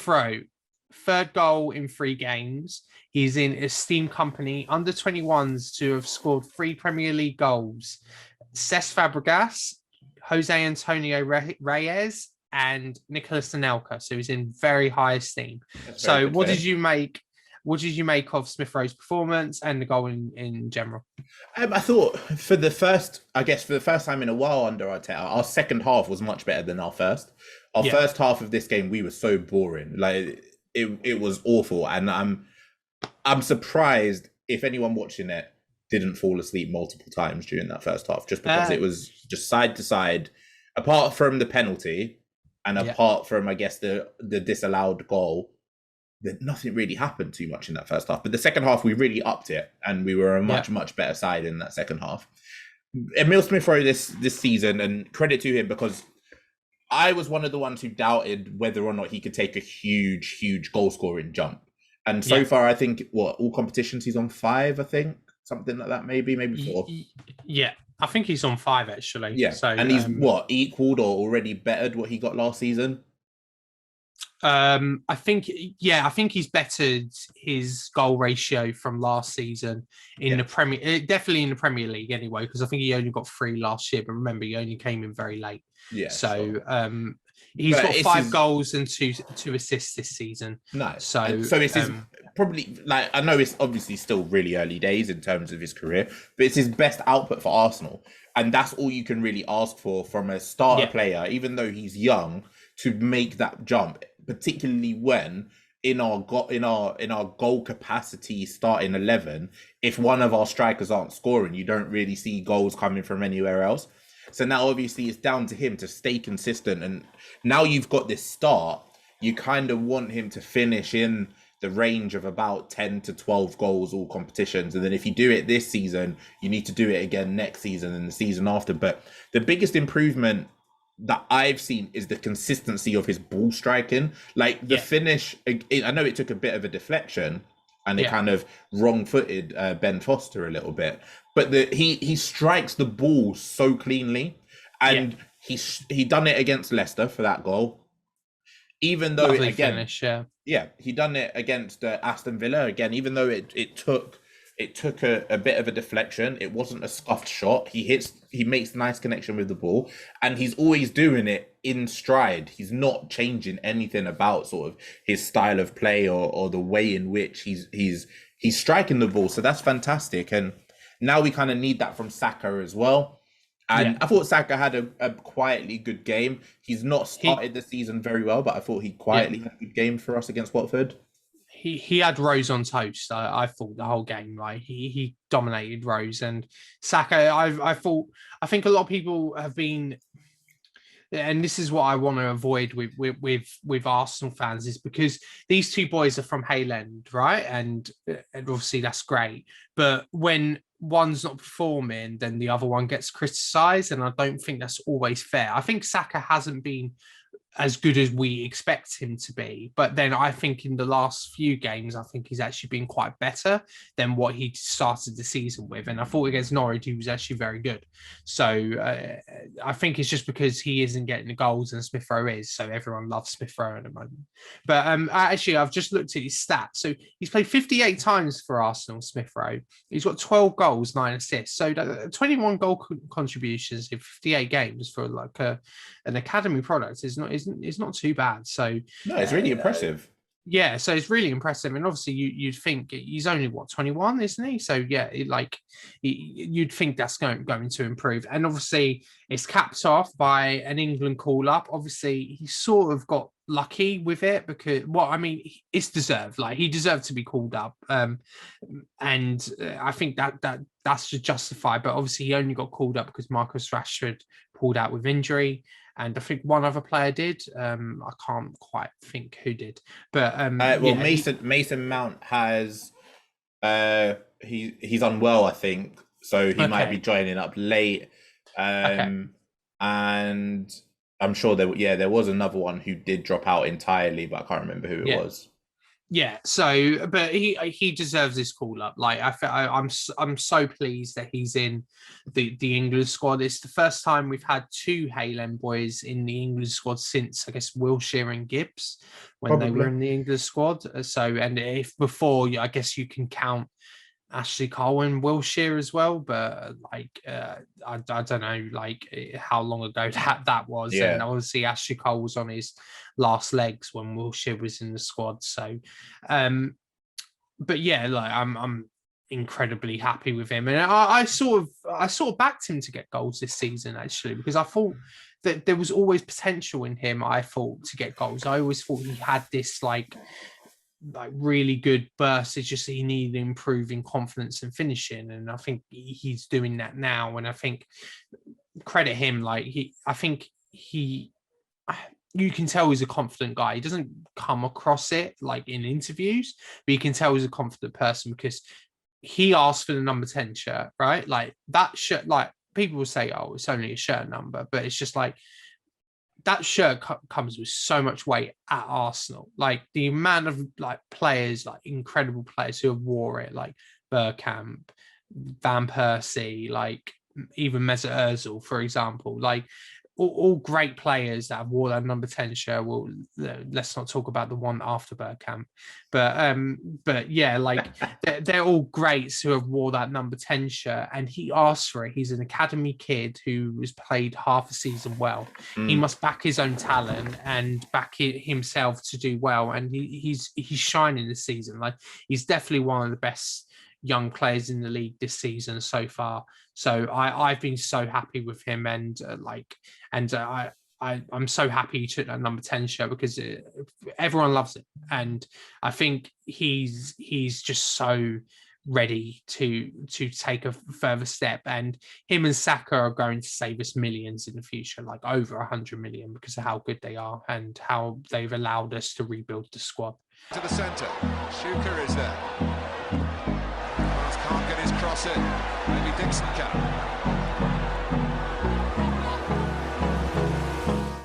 Smith Rowe, third goal in 3 games. He's in esteemed company, under 21s to have scored 3 Premier League goals. Cesc Fabregas, Jose Antonio Reyes, and Nicolas Anelka. So he's in very high esteem. That's very So good for him. what did you make of Smith Rowe's performance and the goal in general? I thought for the first time in a while under Arteta, our second half was much better than our first. Our first half of this game, we were so boring. Like it was awful. And I'm surprised if anyone watching it didn't fall asleep multiple times during that first half, just because it was just side to side, apart from the penalty and apart from, I guess, the disallowed goal, that nothing really happened too much in that first half. But the second half, we really upped it, and we were a much better side in that second half. Emile Smith Rowe this season, and credit to him, because I was one of the ones who doubted whether or not he could take a huge goal scoring jump. And so far, I think, all competitions he's on 5, I think. Something like that, maybe 4. Yeah, I think he's on 5, actually. Yeah, so, and he's, equaled or already bettered what he got last season? I think he's bettered his goal ratio from last season in the definitely in the Premier League anyway, because I think he only got 3 last year, but remember, he only came in very late. Yeah. So he's got 5 goals and two assists this season. Nice. So it's his, probably, like, I know it's obviously still really early days in terms of his career, but it's his best output for Arsenal, and that's all you can really ask for from a starter player, even though he's young, to make that jump, particularly when in our goal capacity starting 11, if one of our strikers aren't scoring, you don't really see goals coming from anywhere else. So now obviously it's down to him to stay consistent, and now you've got this start, you kind of want him to finish in the range of about 10 to 12 goals all competitions, and then if you do it this season, you need to do it again next season and the season after. But the biggest improvement that I've seen is the consistency of his ball striking. Like the finish, I know it took a bit of a deflection and it kind of wrong-footed Ben Foster a little bit, but he strikes the ball so cleanly, and he done it against Leicester for that goal. Even though Lovely finish, he done it against Aston Villa again. Even though it took a bit of a deflection, it wasn't a scuffed shot. He makes nice connection with the ball, and he's always doing it in stride. He's not changing anything about sort of his style of play or the way in which he's striking the ball. So that's fantastic, and now we kind of need that from Saka as well. And I thought Saka had a quietly good game. He's not started the season very well, but I thought he quietly had a good game for us against Watford. He had Rose on toast. I thought the whole game, right? He dominated Rose, and Saka. I think a lot of people have been, and this is what I want to avoid with Arsenal fans, is because these two boys are from Hale End, right? And obviously that's great, but when one's not performing, then the other one gets criticised, and I don't think that's always fair. I think Saka hasn't been as good as we expect him to be, but then I think in the last few games, I think he's actually been quite better than what he started the season with, and I thought against Norwich he was actually very good. So I think it's just because he isn't getting the goals and Smith Rowe is, so everyone loves Smith Rowe at the moment. But actually, I've just looked at his stats. So he's played 58 times for Arsenal, Smith Rowe. He's got 12 goals, 9 assists, so 21 goal contributions in 58 games for like an academy product is not too bad. So no, it's really impressive. Yeah, so it's really impressive, and obviously you'd think he's only 21, isn't he? So yeah, you'd think that's going to improve, and obviously it's capped off by an England call up. Obviously, he sort of got lucky with it because it's deserved. Like, he deserved to be called up, and I think that's justified. But obviously, he only got called up because Marcus Rashford pulled out with injury. And I think one other player did. I can't quite think who did, but Mason Mount has he's unwell, I think, so he might be joining up late. And I'm sure there was another one who did drop out entirely, but I can't remember who it was. Yeah, so but he deserves this call up. Like I'm so pleased that he's in the England squad. It's the first time we've had two Haaland boys in the England squad since I guess Wilshere and Gibbs when they were Probably. in the England squad. So and if before I guess you can count Ashley Cole and Wilshere as well, but I don't know how long ago that was, and Yeah. obviously Ashley Cole was on his last legs when Wilshere was in the squad. So, but yeah, like I'm incredibly happy with him, and I sort of backed him to get goals this season actually because I thought that there was always potential in him. I thought to get goals. I always thought he had this like really good burst. It's just he needed improving confidence and finishing, and I think he's doing that now. And I think credit him. I think he, you can tell he's a confident guy. He doesn't come across it like in interviews, but you can tell he's a confident person because he asked for the number 10 shirt, right? Like that shirt. Like people will say, "Oh, it's only a shirt number," but it's just like that shirt comes with so much weight at Arsenal. Like the amount of like players, like incredible players who have wore it, like Bergkamp, Van Persie, like even Mesut Ozil, for example, like all great players that have wore that number 10 shirt. Well, let's not talk about the one after Bergkamp, but yeah, like they're all greats who have wore that number 10 shirt, and he asked for it. He's an academy kid who has played half a season well. He must back his own talent and back himself to do well, and he's shining this season. Like he's definitely one of the best young players in the league this season so far. So I've been so happy with him, and I'm so happy he took that number 10 shirt because everyone loves it, and I think he's just so ready to take a further step, and him and Saka are going to save us millions in the future, like over 100 million, because of how good they are and how they've allowed us to rebuild the squad. To the centre, Shuka is there. Can't get his cross in. Maybe Dixon can.